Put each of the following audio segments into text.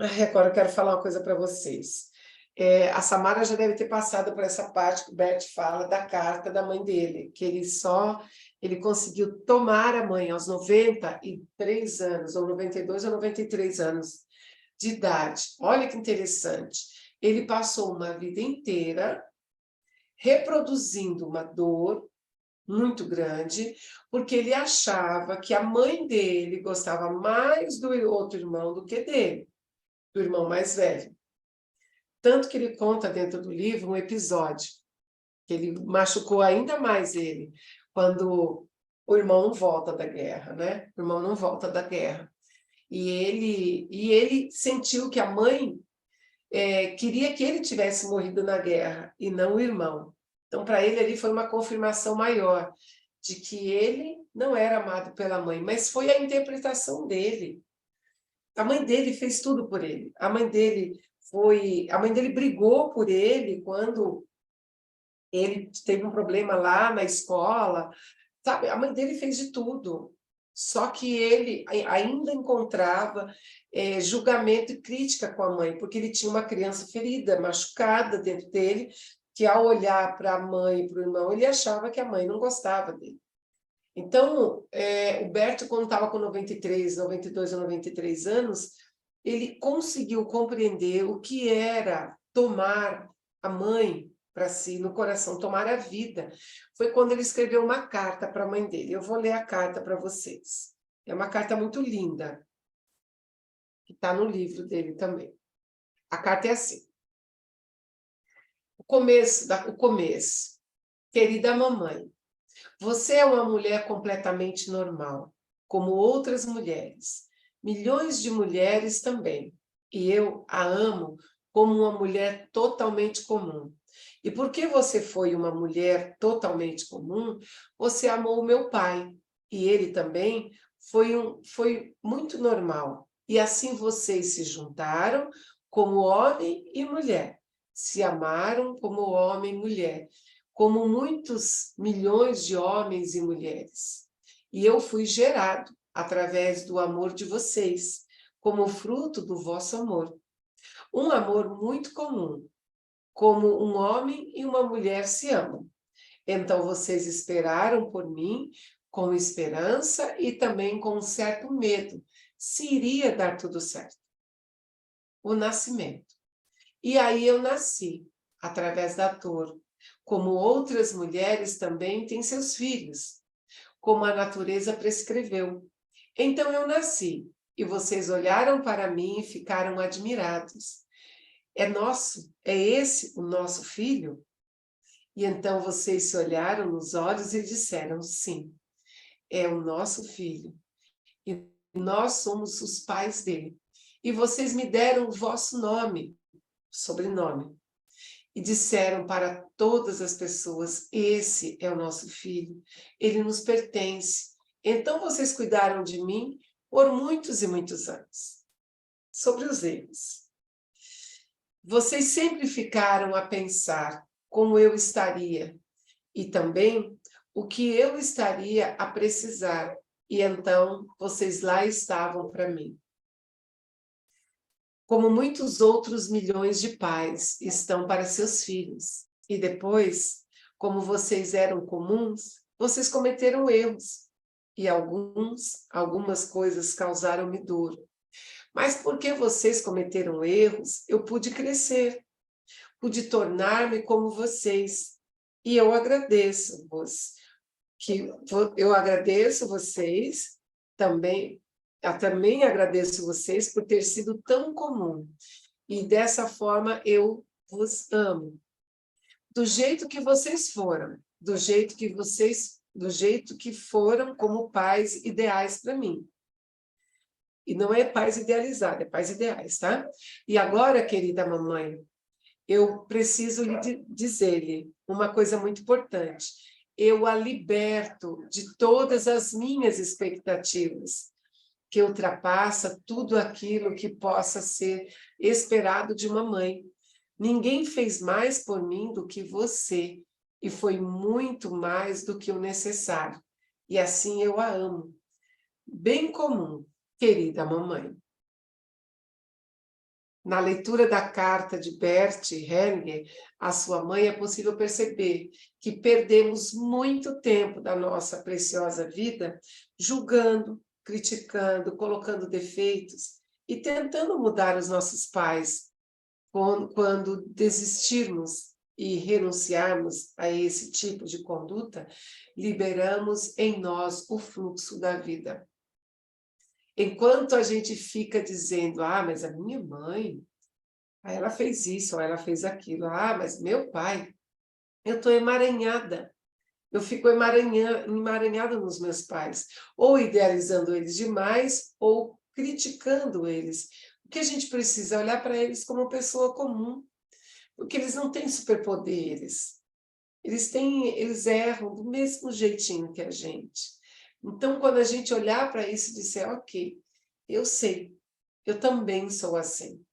Agora eu quero falar uma coisa para vocês. A Samara já deve ter passado por essa parte que o Bert fala da carta da mãe dele, que ele conseguiu tomar a mãe aos 93 anos, ou 92 ou 93 anos de idade. Olha que interessante. Ele passou uma vida inteira reproduzindo uma dor muito grande, porque ele achava que a mãe dele gostava mais do outro irmão do que dele, do irmão mais velho. Tanto que ele conta dentro do livro um episódio que ele machucou ainda mais ele, quando o irmão não volta da guerra, né? O irmão não volta da guerra. E ele sentiu que a mãe queria que ele tivesse morrido na guerra e não o irmão. Então, para ele ali foi uma confirmação maior de que ele não era amado pela mãe, mas foi a interpretação dele. A mãe dele fez tudo por ele. A mãe dele brigou por ele quando ele teve um problema lá na escola, sabe? A mãe dele fez de tudo. Só que ele ainda encontrava julgamento e crítica com a mãe, porque ele tinha uma criança ferida, machucada dentro dele, que ao olhar para a mãe e para o irmão, ele achava que a mãe não gostava dele. Então, o Berto, quando estava com 93, 92 ou 93 anos, ele conseguiu compreender o que era tomar a mãe para si, no coração, tomar a vida. Foi quando ele escreveu uma carta para a mãe dele. Eu vou ler a carta para vocês. É uma carta muito linda, que está no livro dele também. A carta é assim. O começo. Querida mamãe, você é uma mulher completamente normal, como outras mulheres. Milhões de mulheres também. E eu a amo como uma mulher totalmente comum. E porque você foi uma mulher totalmente comum, você amou o meu pai. E ele também foi muito normal. E assim vocês se juntaram como homem e mulher. Se amaram como homem e mulher, como muitos milhões de homens e mulheres. E eu fui gerado através do amor de vocês, como fruto do vosso amor. Um amor muito comum, como um homem e uma mulher se amam. Então vocês esperaram por mim com esperança e também com um certo medo, se iria dar tudo certo. O nascimento. E aí eu nasci, através da dor, como outras mulheres também têm seus filhos, como a natureza prescreveu. Então eu nasci, e vocês olharam para mim e ficaram admirados. É nosso? É esse o nosso filho? E então vocês se olharam nos olhos e disseram, sim, é o nosso filho. E nós somos os pais dele. E vocês me deram o vosso nome, sobrenome. E disseram para todas as pessoas, esse é o nosso filho, ele nos pertence. Então vocês cuidaram de mim por muitos e muitos anos. Sobre os erros. Vocês sempre ficaram a pensar como eu estaria e também o que eu estaria a precisar. E então vocês lá estavam para mim. Como muitos outros milhões de pais estão para seus filhos. E depois, como vocês eram comuns, vocês cometeram erros. E algumas coisas causaram-me dor. Mas porque vocês cometeram erros, eu pude crescer, pude tornar-me como vocês. E eu agradeço vocês também, eu também agradeço vocês por ter sido tão comum. E dessa forma eu vos amo. Do jeito que vocês foram, do jeito que foram como pais ideais para mim. E não é pais idealizados, é pais ideais, tá? E agora, querida mamãe, eu preciso lhe dizer-lhe uma coisa muito importante. Eu a liberto de todas as minhas expectativas, que ultrapassa tudo aquilo que possa ser esperado de uma mãe. Ninguém fez mais por mim do que você, e foi muito mais do que o necessário. E assim eu a amo. Bem comum, querida mamãe. Na leitura da carta de Bert Hellinger, a sua mãe, é possível perceber que perdemos muito tempo da nossa preciosa vida julgando, criticando, colocando defeitos e tentando mudar os nossos pais. Quando desistirmos e renunciarmos a esse tipo de conduta, liberamos em nós o fluxo da vida. Enquanto a gente fica dizendo, mas a minha mãe, ela fez isso, ou ela fez aquilo, mas meu pai, eu estou emaranhada, eu fico emaranhada nos meus pais, ou idealizando eles demais, ou criticando eles. O que a gente precisa é olhar para eles como pessoa comum, porque eles não têm superpoderes, eles erram do mesmo jeitinho que a gente. Então, quando a gente olhar para isso e disser, ok, eu sei, eu também sou assim.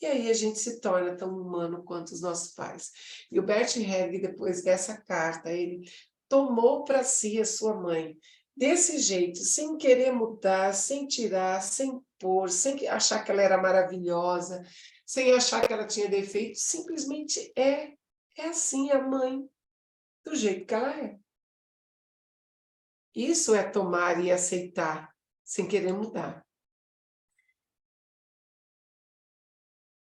E aí a gente se torna tão humano quanto os nossos pais. E o Bert Hellinger, depois dessa carta, ele tomou para si a sua mãe, desse jeito, sem querer mudar, sem tirar, sem pôr, sem achar que ela era maravilhosa, sem achar que ela tinha defeito, simplesmente é assim a mãe, do jeito que ela é. Isso é tomar e aceitar, sem querer mudar.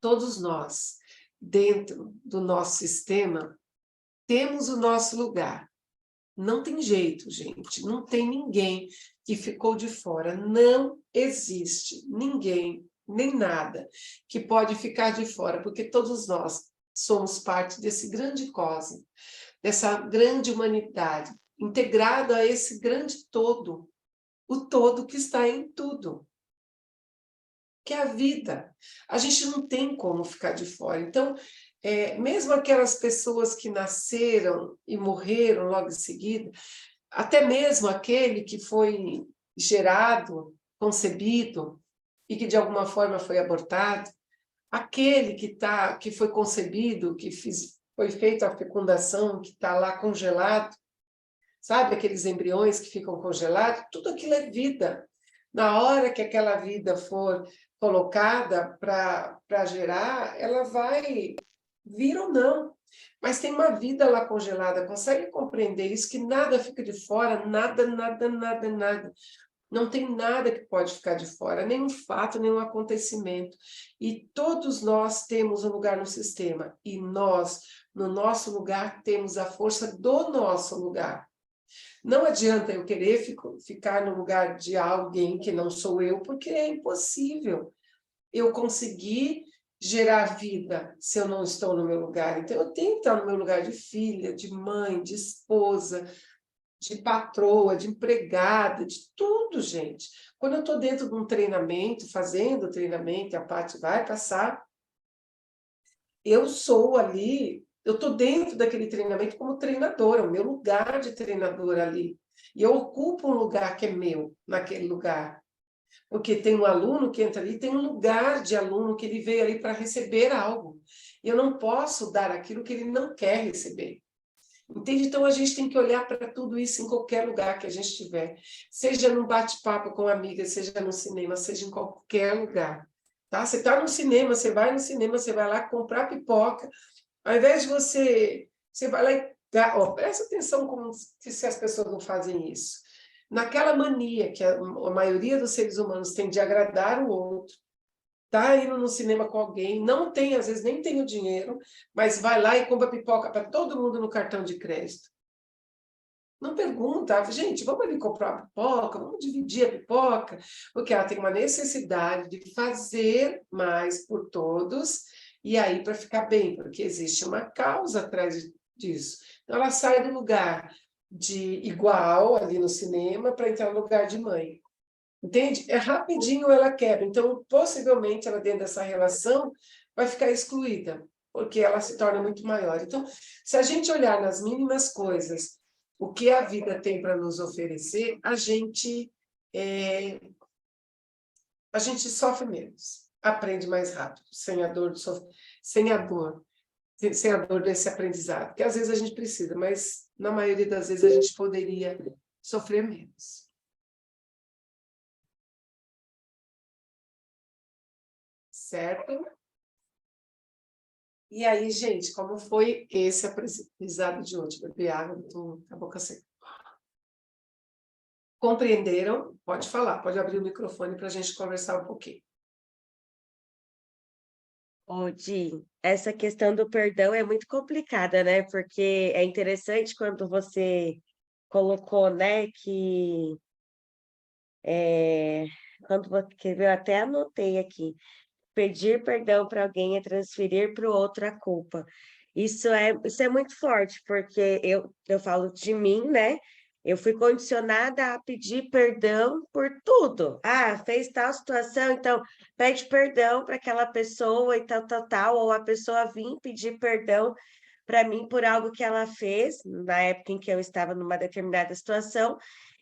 Todos nós, dentro do nosso sistema, temos o nosso lugar. Não tem jeito, gente. Não tem ninguém que ficou de fora. Não existe ninguém, nem nada, que pode ficar de fora, porque todos nós somos parte desse grande cosmos, dessa grande humanidade, integrada a esse grande todo, o todo que está em tudo, que é a vida. A gente não tem como ficar de fora. Então, mesmo aquelas pessoas que nasceram e morreram logo em seguida, até mesmo aquele que foi gerado, concebido, e que de alguma forma foi abortado, aquele que foi concebido, foi feita a fecundação, que está lá congelado, sabe aqueles embriões que ficam congelados? Tudo aquilo é vida. Na hora que aquela vida for colocada para gerar, ela vai vir ou não. Mas tem uma vida lá congelada, consegue compreender isso? Que nada fica de fora, nada, nada, nada, nada. Não tem nada que pode ficar de fora, nenhum fato, nenhum acontecimento. E todos nós temos um lugar no sistema. E nós, no nosso lugar, temos a força do nosso lugar. Não adianta eu querer ficar no lugar de alguém que não sou eu, porque é impossível eu conseguir gerar vida se eu não estou no meu lugar. Então, eu tenho que estar no meu lugar de filha, de mãe, de esposa, de patroa, de empregada, de tudo, gente. Quando eu estou dentro de um treinamento, fazendo o treinamento, a Paty vai passar, eu sou ali, eu estou dentro daquele treinamento como treinadora, o meu lugar de treinadora ali. E eu ocupo um lugar que é meu, naquele lugar. Porque tem um aluno que entra ali, tem um lugar de aluno que ele veio ali para receber algo. E eu não posso dar aquilo que ele não quer receber. Entende? Então, a gente tem que olhar para tudo isso em qualquer lugar que a gente estiver. Seja num bate-papo com amigas, seja no cinema, seja em qualquer lugar. Tá? Você está no cinema, você vai no cinema, você vai lá comprar pipoca. Ao invés de você vai lá e... presta atenção como se as pessoas não fazem isso. Naquela mania que a maioria dos seres humanos tem de agradar o outro, tá indo no cinema com alguém, não tem, às vezes nem tem o dinheiro, mas vai lá e compra pipoca para todo mundo no cartão de crédito. Não pergunta, gente, vamos ali comprar a pipoca, vamos dividir a pipoca, porque ela tem uma necessidade de fazer mais por todos, e aí para ficar bem, porque existe uma causa atrás disso. Então ela sai do lugar de igual ali no cinema para entrar no lugar de mãe. Entende? É rapidinho ela quebra. Então, possivelmente, ela dentro dessa relação vai ficar excluída, porque ela se torna muito maior. Então, se a gente olhar nas mínimas coisas, o que a vida tem para nos oferecer, a gente sofre menos, aprende mais rápido, sem a dor desse aprendizado, que às vezes a gente precisa, mas na maioria das vezes a gente poderia sofrer menos. certo? E aí, gente, como foi esse aprendizado de hoje? Beber água, tô com a boca seca. Compreenderam? Pode falar, pode abrir o microfone para a gente conversar um pouquinho. Ô, Di, essa questão do perdão é muito complicada, né? Porque é interessante quando você colocou, né, que é, quando você, quer ver, eu até anotei aqui, pedir perdão para alguém é transferir para o outro a culpa. Isso é muito forte, porque eu falo de mim, né? Eu fui condicionada a pedir perdão por tudo. Ah, fez tal situação, então pede perdão para aquela pessoa e tal, tal, tal, ou a pessoa vir pedir perdão para mim por algo que ela fez na época em que eu estava numa determinada situação.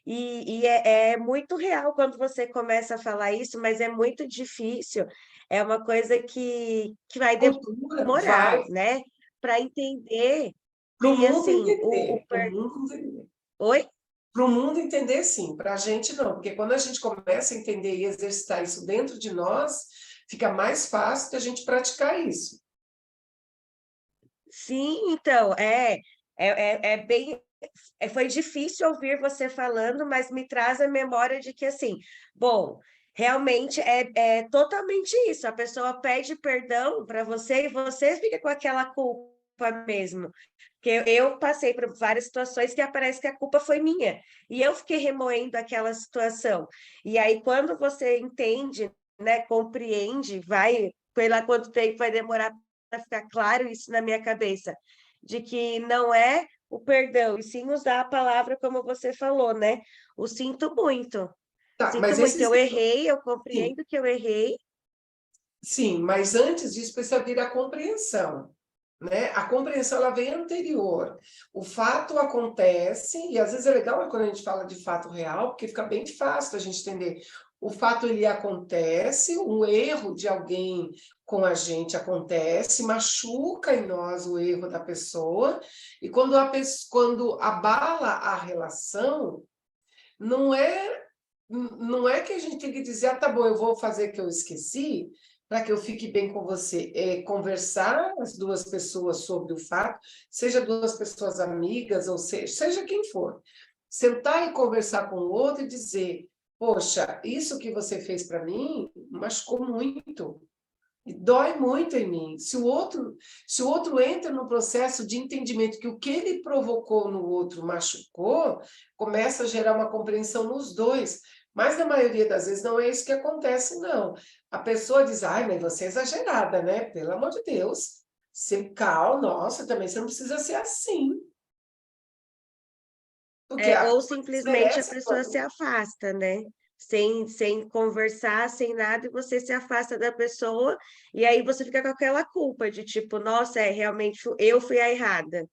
É muito real quando você começa a falar isso, mas é muito difícil. É uma coisa que vai Cultura vai demorar, né? Para entender para o que, mundo assim, entender, para o mundo entender. Oi? Para o mundo entender, sim, para a gente não, porque quando a gente começa a entender e exercitar isso dentro de nós, fica mais fácil de a gente praticar isso. Sim, então, é bem. Foi difícil ouvir você falando, mas me traz a memória de que, assim, bom, realmente é totalmente isso. A pessoa pede perdão para você e você fica com aquela culpa mesmo. Porque eu passei por várias situações que parece que a culpa foi minha. E eu fiquei remoendo aquela situação. E aí, quando você entende, né, compreende, vai, sei lá quanto tempo vai demorar para ficar claro isso na minha cabeça, de que não é o perdão, e sim usar a palavra como você falou, né? O sinto muito. Tá, Sinto mas muito, esse eu errei, eu sim, compreendo que eu errei. sim, mas antes disso precisa vir a compreensão, né? A compreensão ela vem anterior. O fato acontece, e às vezes é legal quando a gente fala de fato real, porque fica bem fácil a gente entender. O fato ele acontece, um erro de alguém com a gente acontece, machuca em nós o erro da pessoa, e quando abala a relação, não é não é que a gente tem que dizer, ah, tá bom, eu vou fazer que eu esqueci, para que eu fique bem com você. É conversar as duas pessoas sobre o fato, seja duas pessoas amigas, ou seja quem for. Sentar e conversar com o outro e dizer, poxa, isso que você fez para mim machucou muito. E dói muito em mim. Se o outro entra no processo de entendimento que o que ele provocou no outro machucou, começa a gerar uma compreensão nos dois. Mas na maioria das vezes não é isso que acontece, não. A pessoa diz, ai, mas você é exagerada, né? Pelo amor de Deus. Você calma, nossa, também você não precisa ser assim. Porque a Ou coisa simplesmente a desmerece pessoa se quando... afasta, né? Sem conversar, sem nada, e você se afasta da pessoa, e aí você fica com aquela culpa de tipo, nossa, realmente eu fui a errada.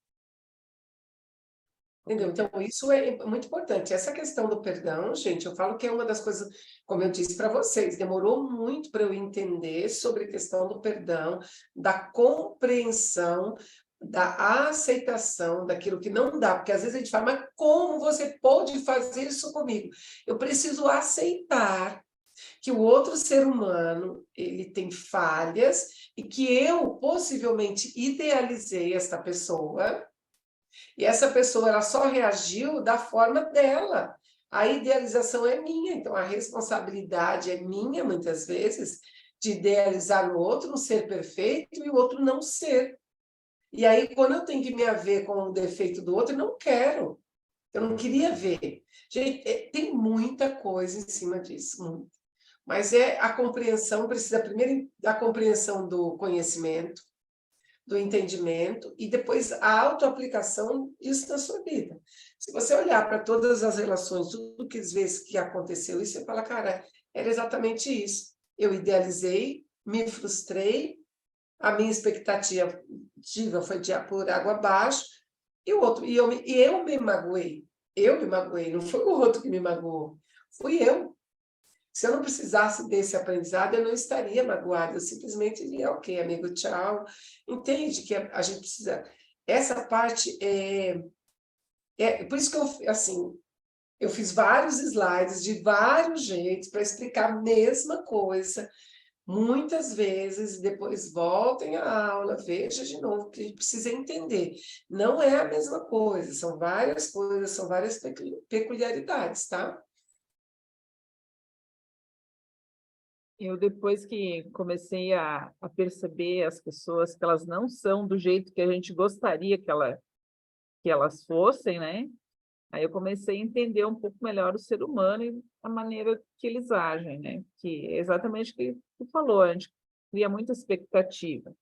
Entendeu? Então, Complicado. isso é muito importante. Essa questão do perdão, gente, eu falo que é uma das coisas, como eu disse para vocês, demorou muito para eu entender sobre a questão do perdão, da compreensão, da aceitação daquilo que não dá, porque às vezes a gente fala, mas como você pode fazer isso comigo? Eu preciso aceitar que o outro ser humano, ele tem falhas e que eu possivelmente idealizei esta pessoa e essa pessoa ela só reagiu da forma dela. A idealização é minha, então a responsabilidade é minha, muitas vezes, de idealizar o outro, um ser perfeito e o outro não ser. E aí, quando eu tenho que me haver com o defeito do outro, eu não quero. Eu não queria ver. Gente, tem muita coisa em cima disso, muito. Mas a compreensão, precisa primeiro da compreensão do conhecimento, do entendimento e depois a autoaplicação disso na sua vida. Se você olhar para todas as relações, tudo que às vezes que aconteceu, isso você fala, cara, era exatamente isso. Eu idealizei, me frustrei, a minha expectativa foi de por água abaixo, e o outro, e eu me magoei. Eu me magoei, não foi o outro que me magoou, fui eu. Se eu não precisasse desse aprendizado, eu não estaria magoada, eu simplesmente diria, ok, amigo, tchau. Entende que a gente precisa... Essa parte por isso que eu, assim, eu fiz vários slides de vários jeitos para explicar a mesma coisa, muitas vezes, depois voltem à aula, veja de novo, que a gente precisa entender. Não é a mesma coisa, são várias coisas, são várias peculiaridades, tá? Eu, depois que comecei a perceber as pessoas que elas não são do jeito que a gente gostaria que elas fossem, né? Aí eu comecei a entender um pouco melhor o ser humano e a maneira que eles agem, né? Que é exatamente o que tu falou, a gente cria muita expectativa,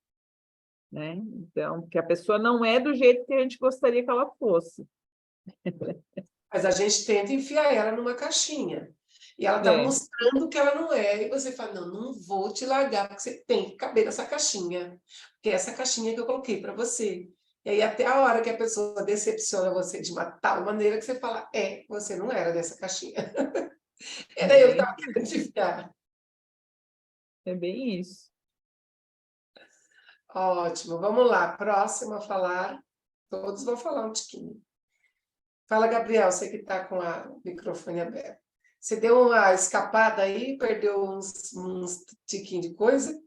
né? Então, porque a pessoa não é do jeito que a gente gostaria que ela fosse. Mas a gente tenta enfiar ela numa caixinha. E ela está É, mostrando que ela não é, e você fala, não, não vou te largar, porque você tem que caber nessa caixinha, porque é essa caixinha que eu coloquei para você. E aí até a hora que a pessoa decepciona você de uma tal maneira que você fala, você não era dessa caixinha. é Era eu que bem, estava querendo te enfiar. é bem isso. Ótimo, vamos lá, próximo a falar, todos vão falar um tiquinho. Fala, Gabriel, você que está com o microfone aberto. Você deu uma escapada aí, perdeu uns tiquinhos de coisa?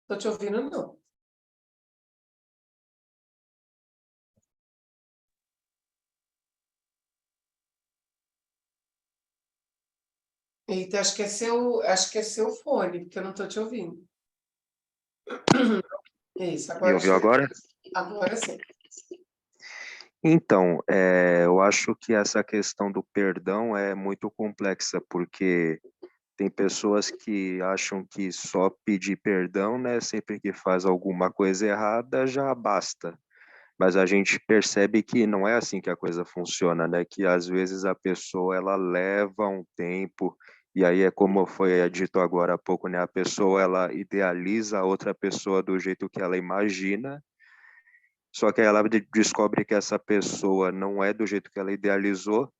Estou te ouvindo, não. Eita, acho que é seu fone, porque eu não estou te ouvindo. Isso, Me agora ouviu chegou. agora? Agora sim. Então, eu acho que essa questão do perdão é muito complexa, porque tem pessoas que acham que só pedir perdão, né, sempre que faz alguma coisa errada, já basta. Mas a gente percebe que não é assim que a coisa funciona, né? Que às vezes a pessoa ela leva um tempo, e aí é como foi dito agora há pouco, né? A pessoa ela idealiza a outra pessoa do jeito que ela imagina. Só que aí ela descobre que essa pessoa não é do jeito que ela idealizou,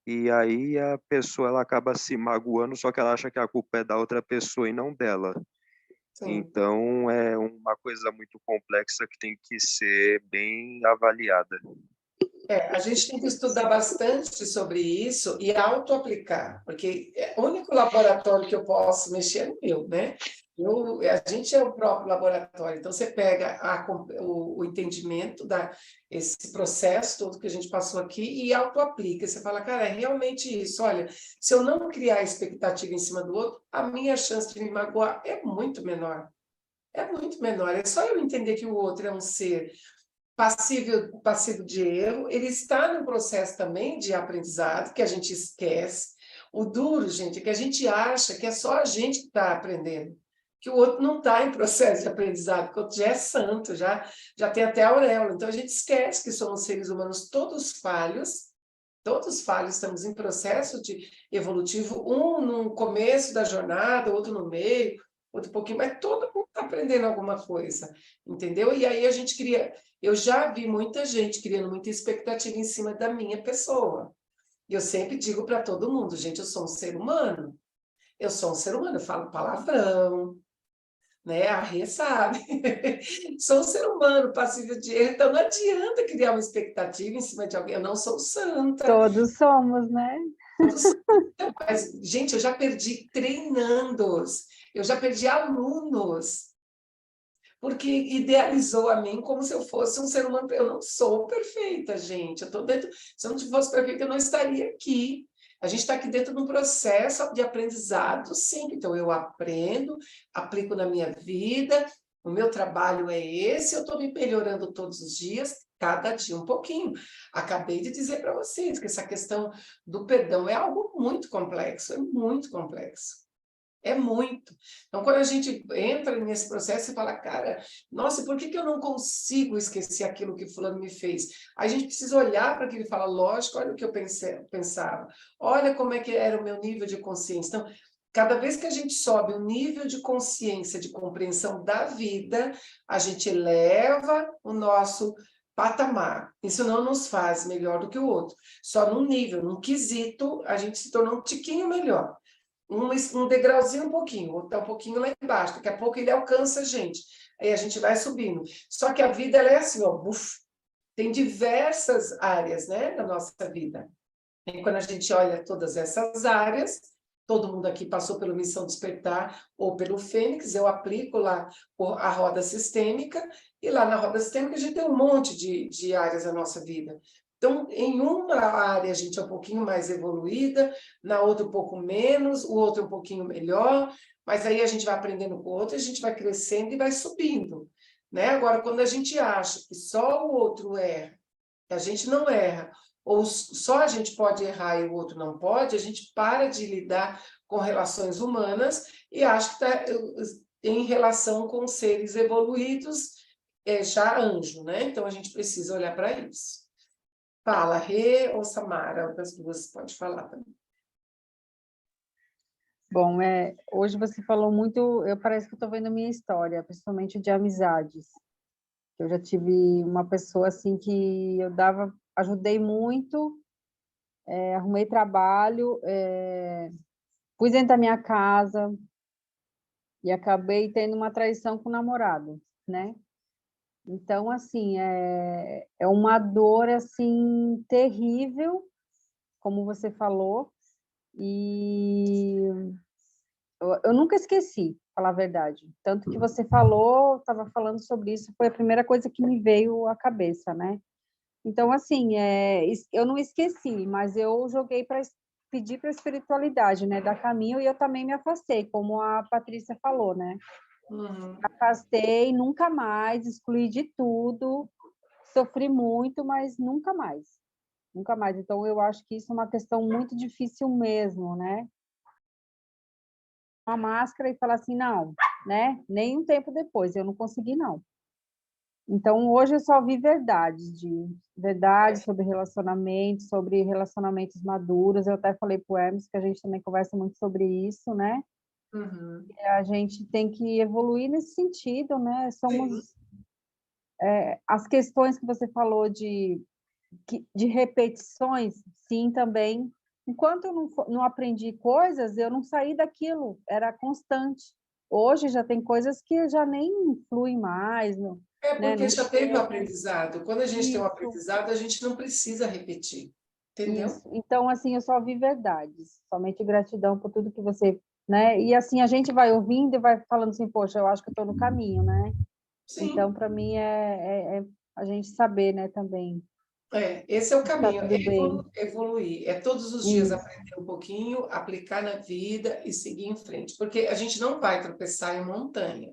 e aí a pessoa ela acaba se magoando, só que ela acha que a culpa é da outra pessoa e não dela. Sim. Então é uma coisa muito complexa que tem que ser bem avaliada. A gente tem que estudar bastante sobre isso e auto-aplicar, porque o único laboratório que eu posso mexer é o meu, né? A gente é o próprio laboratório, então você pega o entendimento esse processo todo que a gente passou aqui e auto-aplica. Você fala, cara, é realmente isso. Olha, se eu não criar expectativa em cima do outro, a minha chance de me magoar é muito menor. É muito menor. É só eu entender que o outro é um ser passivo de erro, ele está num processo também de aprendizado, que a gente esquece. O duro, gente, é que a gente acha que é só a gente que está aprendendo, que o outro não está em processo de aprendizado, que o outro já é santo, já tem até a auréola. Então, a gente esquece que somos seres humanos todos falhos, estamos em processo de evolutivo, um no começo da jornada, outro no meio, outro pouquinho, mas todo mundo está aprendendo alguma coisa, entendeu? E aí a gente cria. Eu já vi muita gente criando muita expectativa em cima da minha pessoa. E eu sempre digo para todo mundo, gente, eu sou um ser humano. Eu sou um ser humano, eu falo palavrão, né? A Rê sabe. Sou um ser humano passível de erro, então não adianta criar uma expectativa em cima de alguém. Eu não sou santa. Todos somos, né? Mas, gente, eu já perdi treinandos, eu já perdi alunos, porque idealizou a mim como se eu fosse um ser humano. Eu não sou perfeita, gente. Eu tô dentro. Se eu não fosse perfeita, eu não estaria aqui. A gente está aqui dentro de um processo de aprendizado, sim. Então, eu aprendo, aplico na minha vida, o meu trabalho é esse, eu estou me melhorando todos os dias, cada dia um pouquinho. Acabei de dizer para vocês que essa questão do perdão é algo muito complexo, é muito complexo. É muito. Então, quando a gente entra nesse processo e fala, cara, nossa, por que eu não consigo esquecer aquilo que fulano me fez? A gente precisa olhar para aquilo e falar, lógico, olha o que eu pensava, olha como é que era o meu nível de consciência. Então, cada vez que a gente sobe o nível de consciência, de compreensão da vida, a gente eleva o nosso patamar. Isso não nos faz melhor do que o outro. Só num nível, num quesito, a gente se tornou um tiquinho melhor. Um degrauzinho um pouquinho, outro tá um pouquinho lá embaixo, daqui a pouco ele alcança a gente, aí a gente vai subindo. Só que a vida ela é assim, ó, buf, tem diversas áreas, né, na nossa vida. E quando a gente olha todas essas áreas, todo mundo aqui passou pelo Missão Despertar ou pelo Fênix, eu aplico lá a roda sistêmica, e lá na roda sistêmica a gente tem um monte de áreas da nossa vida. Então, em uma área a gente é um pouquinho mais evoluída, na outra um pouco menos, o outro um pouquinho melhor, mas aí a gente vai aprendendo com o outro, a gente vai crescendo e vai subindo, né? Agora, quando a gente acha que só o outro erra, a gente não erra, ou só a gente pode errar e o outro não pode, a gente para de lidar com relações humanas e acha que está em relação com seres evoluídos, já anjo, né? Então, a gente precisa olhar para isso. Fala, Rê ou Samara, das duas pode falar também. Bom, hoje você falou muito, parece que eu estou vendo a minha história, principalmente de amizades. Eu já tive uma pessoa assim que eu ajudei muito, arrumei trabalho, pus dentro da minha casa e acabei tendo uma traição com o namorado, né? Então, assim, é uma dor, assim, terrível, como você falou, e eu nunca esqueci, falar a verdade. Tanto que você falou, estava falando sobre isso, foi a primeira coisa que me veio à cabeça, né? Então, assim, eu não esqueci, mas eu joguei para pedir para a espiritualidade, né, dar caminho, e eu também me afastei, como a Patrícia falou, né? Uhum. Afastei, nunca mais, excluí de tudo, sofri muito, mas nunca mais. Nunca mais. Então, eu acho que isso é uma questão muito difícil mesmo, né? Uma máscara e falar assim, não, né? Nem um tempo depois, eu não consegui, não. Então, hoje eu só vi verdade sobre relacionamentos maduros. Eu até falei para o Hermes que a gente também conversa muito sobre isso, né? Uhum. A gente tem que evoluir nesse sentido, né? Somos... as questões que você falou de repetições, sim, também. Enquanto eu não aprendi coisas, eu não saí daquilo, era constante. Hoje já tem coisas que já nem fluem mais, né? Porque Não já teve o aprendizado. Quando a gente tem um isso, aprendizado, a gente não precisa repetir, entendeu? isso. Então, assim, eu só vi verdades, somente gratidão por tudo que você, né? E assim, a gente vai ouvindo e vai falando assim, poxa, eu acho que eu estou no caminho, né? Então, Sim, para mim, é a gente saber, né, também, esse é o tá caminho, é tudo bem. evoluir, é todos os dias Isso. aprender um pouquinho, aplicar na vida e seguir em frente, porque a gente não vai tropeçar em montanha,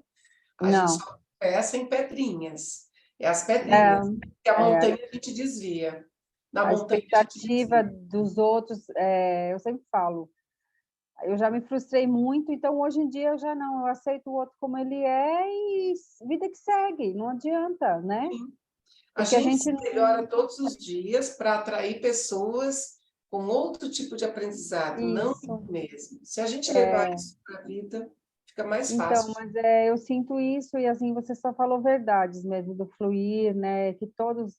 a gente Não. só tropeça em pedrinhas, é as É, pedrinhas, que a é, montanha a gente desvia, na a montanha a gente expectativa desvia. dos outros, eu sempre falo, eu já me frustrei muito, então hoje em dia eu já não, eu aceito o outro como ele é e vida que segue, não adianta, né? A Porque a gente gente se melhora todos os dias para atrair pessoas com outro tipo de aprendizado, não isso. o mesmo. Se a gente levar isso para a vida, fica mais Então, fácil. mas eu sinto isso e assim você só falou verdades mesmo do fluir, né? Que todos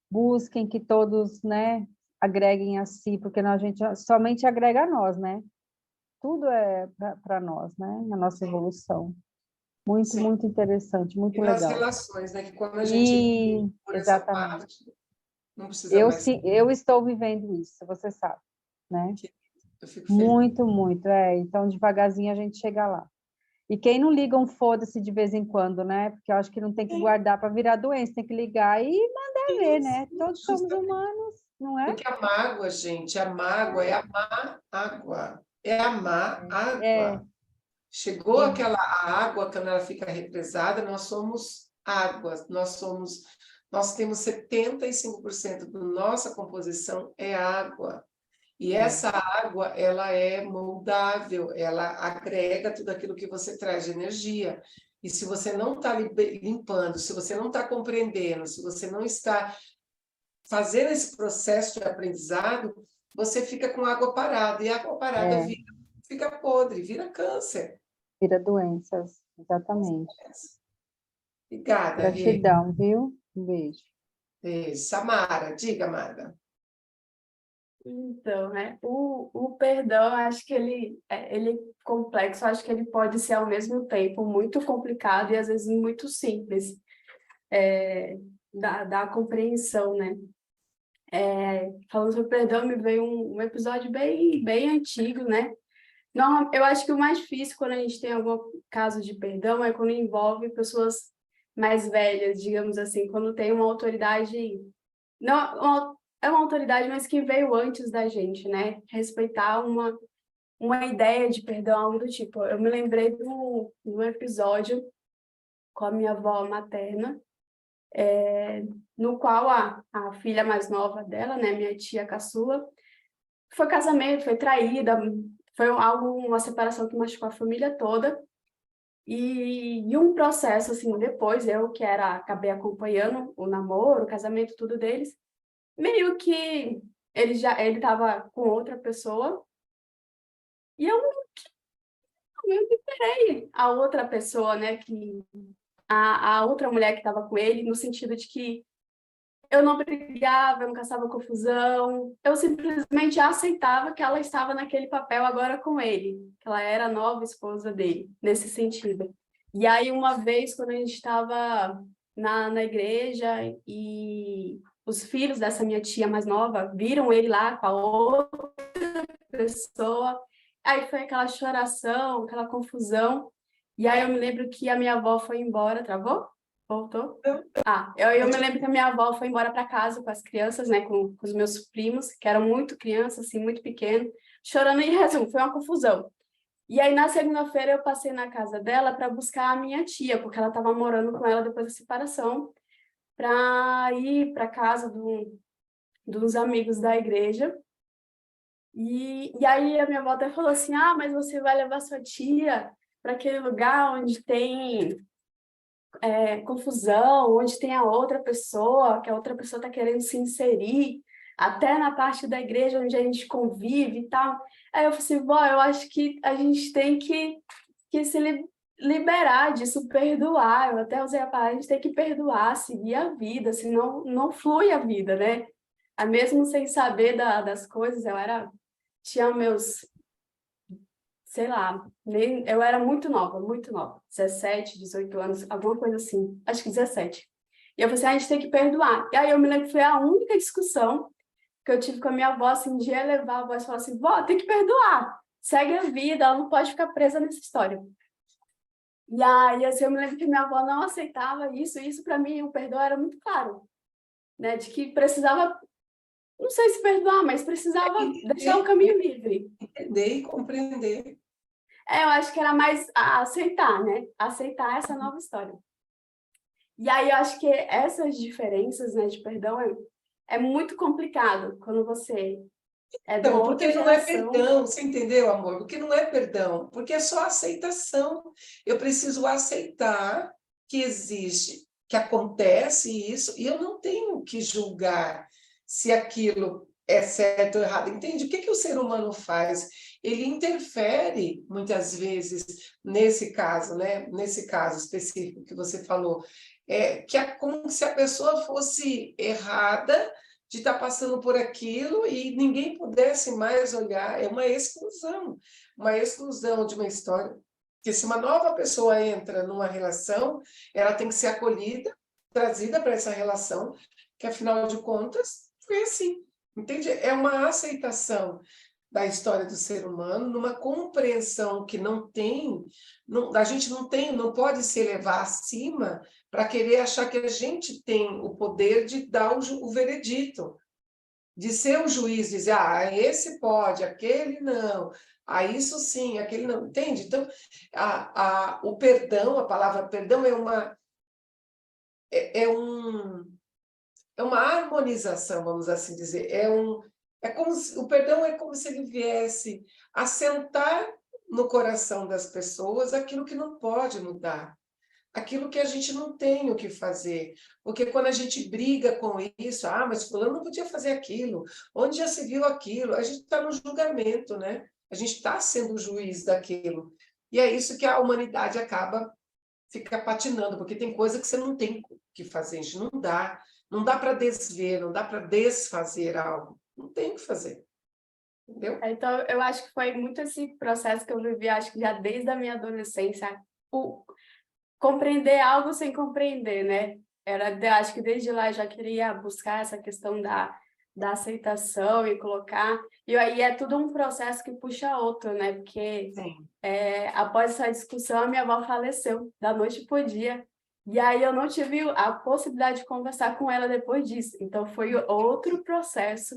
busquem, que todos, né, agreguem a si, porque a gente somente agrega a nós, né? Tudo é para nós, né? Na nossa Sim, evolução. Muito, sim. muito interessante, E muito nas legal. relações, né? Que quando a gente evolui E, por essa exatamente. parte, não precisa mais. Eu estou vivendo isso, você sabe, né? Que eu fico feliz. Muito, muito. Então, devagarzinho a gente chega lá. E quem não liga um foda-se de vez em quando, né? Porque eu acho que não tem que Sim, guardar para virar doença, tem que ligar e mandar ver, sim, né? sim, Todos somos justamente. humanos, não é? Porque a mágoa, gente, a mágoa é amar água. É amar É, água. Chegou e aquela água, quando ela fica represada, nós somos água, nós temos 75% da nossa composição é água. E é, essa água, ela é moldável, ela agrega tudo aquilo que você traz de energia. E se você não está limpando, se você não está compreendendo, se você não está fazendo esse processo de aprendizado, você fica com água parada. E água parada é, fica podre, vira câncer. vira doenças, exatamente. Obrigada, Rê. Gratidão, viu? Um beijo. Samara, diga, Marga. Então, né, o perdão, acho que ele é complexo, acho que ele pode ser ao mesmo tempo muito complicado e às vezes muito simples, da compreensão, né? Falando sobre perdão, me veio um episódio bem antigo, né? Não, eu acho que o mais difícil quando a gente tem algum caso de perdão é quando envolve pessoas mais velhas, digamos assim, quando tem uma autoridade, não, é uma autoridade, mas que veio antes da gente, né? Respeitar uma ideia de perdão, algo do tipo. Eu me lembrei do episódio com a minha avó materna, no qual a filha mais nova dela, né, minha tia caçula, foi casamento, foi traída, foi uma separação que machucou a família toda, e um processo, assim, depois, eu que acabei acompanhando o namoro, o casamento, tudo deles, meio que ele estava com outra pessoa, e eu meio que esperei a outra pessoa, né, a outra mulher que estava com ele, no sentido de que eu não brigava, eu não caçava confusão, eu simplesmente aceitava que ela estava naquele papel agora com ele, que ela era a nova esposa dele, nesse sentido. E aí, uma vez, quando a gente estava na igreja e os filhos dessa minha tia mais nova viram ele lá com a outra pessoa, aí foi aquela choração, aquela confusão, e aí eu me lembro que a minha avó foi embora, travou? Voltou? Eu me lembro que a minha avó foi embora para casa com as crianças, né, com os meus primos, que eram muito crianças, assim, muito pequenos, chorando em resumo, foi uma confusão. E aí, na segunda-feira, eu passei na casa dela para buscar a minha tia, porque ela estava morando com ela depois da separação, para ir para casa de uns amigos da igreja. E aí, a minha avó até falou assim, mas você vai levar sua tia para aquele lugar onde tem confusão, onde tem a outra pessoa, que a outra pessoa está querendo se inserir, até na parte da igreja onde a gente convive e tal. Aí eu falei assim, vó, eu acho que a gente tem que se liberar disso, perdoar. Eu até usei a palavra, a gente tem que perdoar, seguir a vida, senão não flui a vida, né? Mesmo sem saber das coisas, tinha meus, sei lá, eu era muito nova, 17, 18 anos, alguma coisa assim, acho que 17. E eu falei assim, a gente tem que perdoar. E aí eu me lembro que foi a única discussão que eu tive com a minha avó, assim, de elevar a voz e falar assim, vó, tem que perdoar, segue a vida, ela não pode ficar presa nessa história. E aí, assim, eu me lembro que minha avó não aceitava isso para mim, o perdão era muito claro, né, de que precisava, não sei se perdoar, mas precisava deixar o caminho livre. Entender e compreender. Eu acho que era mais aceitar, né? Aceitar essa nova história. E aí eu acho que essas diferenças, né, de perdão é muito complicado quando você é de uma Então, outra porque não é geração. perdão, você entendeu, amor? Porque não é perdão, porque é só aceitação. Eu preciso aceitar que existe, que acontece isso, e eu não tenho que julgar se aquilo é certo ou errado. Entende? O que o ser humano faz? Ele interfere, muitas vezes, nesse caso, né? Nesse caso específico que você falou, que é como se a pessoa fosse errada de estar passando por aquilo e ninguém pudesse mais olhar. É uma exclusão de uma história. Porque se uma nova pessoa entra numa relação, ela tem que ser acolhida, trazida para essa relação, que afinal de contas foi assim. Entende? É uma aceitação da história do ser humano, numa compreensão que a gente não pode se elevar acima para querer achar que a gente tem o poder de dar o veredito, de ser o juiz, dizer, esse pode, aquele não, isso sim, aquele não, entende? Então, o perdão, a palavra perdão é uma harmonização, vamos assim dizer, o perdão é como se ele viesse assentar no coração das pessoas aquilo que não pode mudar, aquilo que a gente não tem o que fazer. Porque quando a gente briga com isso, mas fulano não podia fazer aquilo, onde já se viu aquilo? A gente está no julgamento, né? A gente está sendo o juiz daquilo. E é isso que a humanidade fica patinando, porque tem coisa que você não tem o que fazer, gente, não dá. Não dá para desver, não dá para desfazer algo. Não tem o que fazer. Entendeu? Então, eu acho que foi muito esse processo que eu vivi, acho que já desde a minha adolescência, compreender algo sem compreender, né? Acho que desde lá eu já queria buscar essa questão da aceitação e colocar. E aí é tudo um processo que puxa outro, né? Porque Sim. após essa discussão, a minha avó faleceu da noite para o dia. E aí eu não tive a possibilidade de conversar com ela depois disso. Então foi outro processo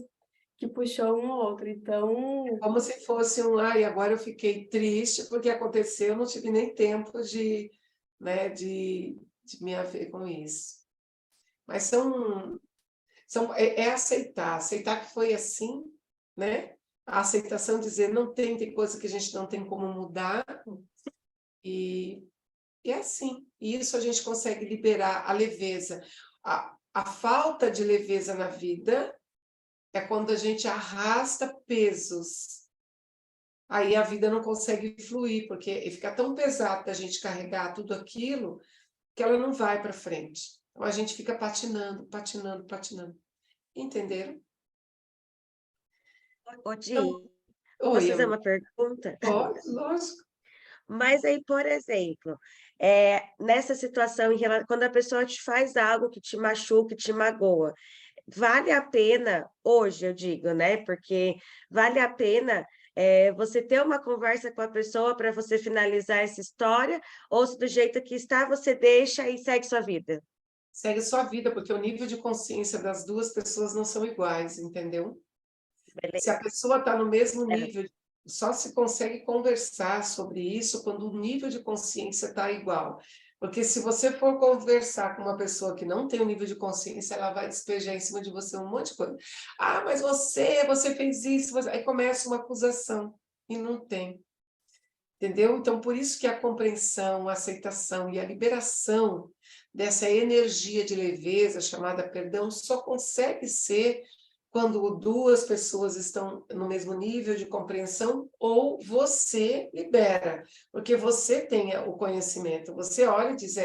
que puxou um ao outro. Então, Como se fosse ai, agora eu fiquei triste porque aconteceu, eu não tive nem tempo de, né, de me haver com isso. Mas é aceitar que foi assim, né? A aceitação, dizer, não tem coisa que a gente não tem como mudar, e é assim. E isso a gente consegue liberar a leveza. A falta de leveza na vida é quando a gente arrasta pesos. Aí a vida não consegue fluir, porque fica tão pesado da gente carregar tudo aquilo que ela não vai para frente. Então a gente fica patinando, patinando, patinando. Entenderam? Ô, Di, Então, posso oi, fazer amor. uma pergunta? Pode, lógico. Mas aí, por exemplo, nessa situação, quando a pessoa te faz algo que te machuca, que te magoa, vale a pena, hoje eu digo, né? Porque vale a pena você ter uma conversa com a pessoa para você finalizar essa história, ou se do jeito que está, você deixa e segue sua vida. Segue sua vida, porque o nível de consciência das duas pessoas não são iguais, entendeu? Se a Beleza. pessoa está no mesmo É, nível, só se consegue conversar sobre isso quando o nível de consciência está igual. Porque se você for conversar com uma pessoa que não tem o nível de consciência, ela vai despejar em cima de você um monte de coisa. Ah, mas você fez isso. Aí começa uma acusação, e não tem. Entendeu? Então, por isso que a compreensão, a aceitação e a liberação dessa energia de leveza chamada perdão só consegue ser quando duas pessoas estão no mesmo nível de compreensão ou você libera, porque você tem o conhecimento, você olha e diz,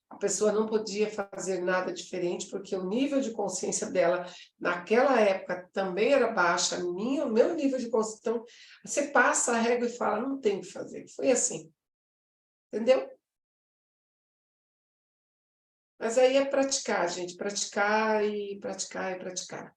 a pessoa não podia fazer nada diferente porque o nível de consciência dela naquela época também era baixa, o meu nível de consciência, então você passa a régua e fala, não tem o que fazer, foi assim, entendeu? Mas aí é praticar, gente, praticar e praticar e praticar.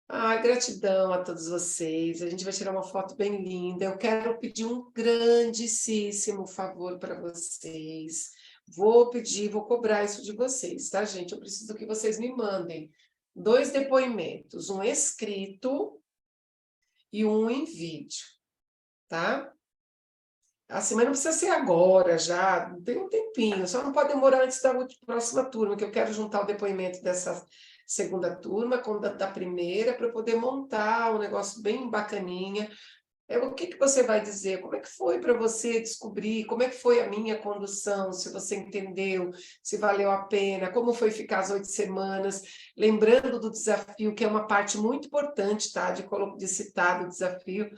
Ai, gratidão a todos vocês. A gente vai tirar uma foto bem linda. Eu quero pedir um grandíssimo favor para vocês. Vou pedir, vou cobrar isso de vocês, tá, gente? Eu preciso que vocês me mandem 2 depoimentos, um escrito e um em vídeo, tá? Assim, mas não precisa ser agora, já, tem um tempinho, só não pode demorar antes da próxima turma, que eu quero juntar o depoimento dessa segunda turma com da primeira, para poder montar um negócio bem bacaninha. O que você vai dizer? Como é que foi para você descobrir? Como é que foi a minha condução? Se você entendeu, se valeu a pena, como foi ficar as 8 semanas? Lembrando do desafio, que é uma parte muito importante, tá? De citar do desafio,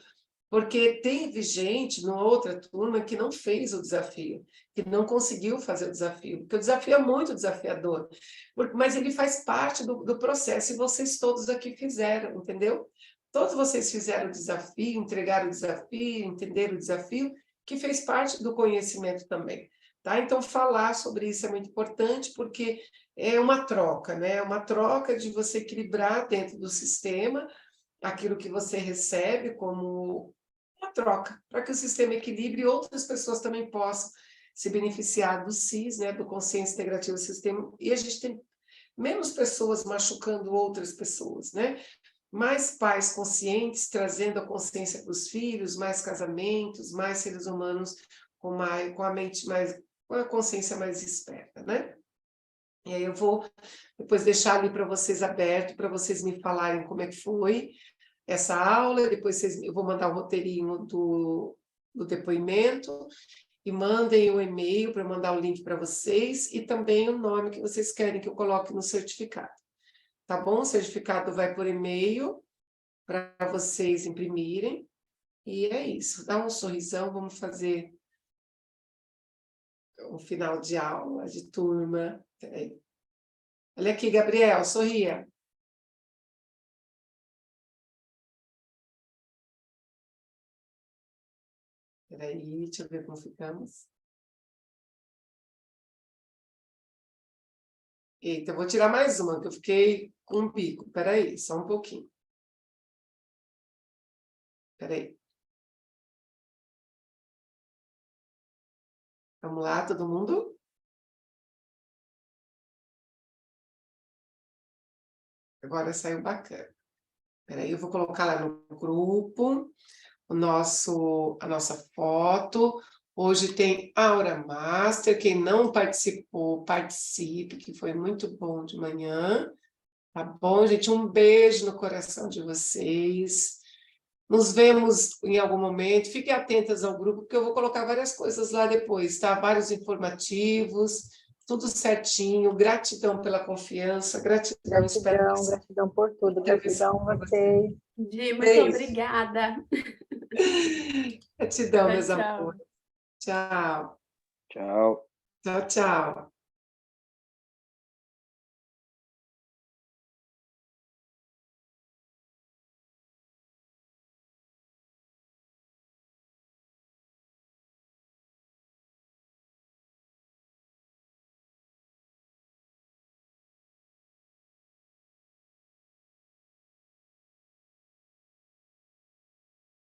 porque teve gente na outra turma que não fez o desafio, que não conseguiu fazer o desafio, porque o desafio é muito desafiador, mas ele faz parte do processo, e vocês todos aqui fizeram, entendeu? Todos vocês fizeram o desafio, entregaram o desafio, entenderam o desafio, que fez parte do conhecimento também, tá? Então, falar sobre isso é muito importante, porque é uma troca, né? É uma troca de você equilibrar dentro do sistema aquilo que você recebe como uma troca, para que o sistema equilibre e outras pessoas também possam se beneficiar do CIS, né, do Consciência Integrativa do Sistema, e a gente tem menos pessoas machucando outras pessoas, né? Mais pais conscientes, trazendo a consciência para os filhos, mais casamentos, mais seres humanos com a mente mais, com a consciência mais esperta, né? E aí eu vou depois deixar ali para vocês aberto, para vocês me falarem como é que foi essa aula, depois eu vou mandar o roteirinho do depoimento, e mandem o e-mail para mandar o link para vocês, e também o nome que vocês querem que eu coloque no certificado. Tá bom? O certificado vai por e-mail para vocês imprimirem, e é isso. Dá um sorrisão, vamos fazer um final de aula, de turma. Peraí. Olha aqui, Gabriel, sorria. Peraí, deixa eu ver como ficamos. Eita, eu vou tirar mais uma, que eu fiquei com um bico. Peraí, só um pouquinho. Peraí. Vamos lá, todo mundo? Agora saiu bacana. Peraí, eu vou colocar lá no grupo a nossa foto. Hoje tem Aura Master. Quem não participou, participe, que foi muito bom de manhã. Tá bom, gente? Um beijo no coração de vocês. Nos vemos em algum momento. Fiquem atentas ao grupo, porque eu vou colocar várias coisas lá depois, tá? Vários informativos, tudo certinho. Gratidão pela confiança, gratidão. Espero Gratidão, que gratidão por tudo. intervenção Gratidão a para vocês. Gi, muito Beijo. obrigada. Gratidão, Tchau, meus tchau. amores. Tchau. Tchau. Tchau, tchau.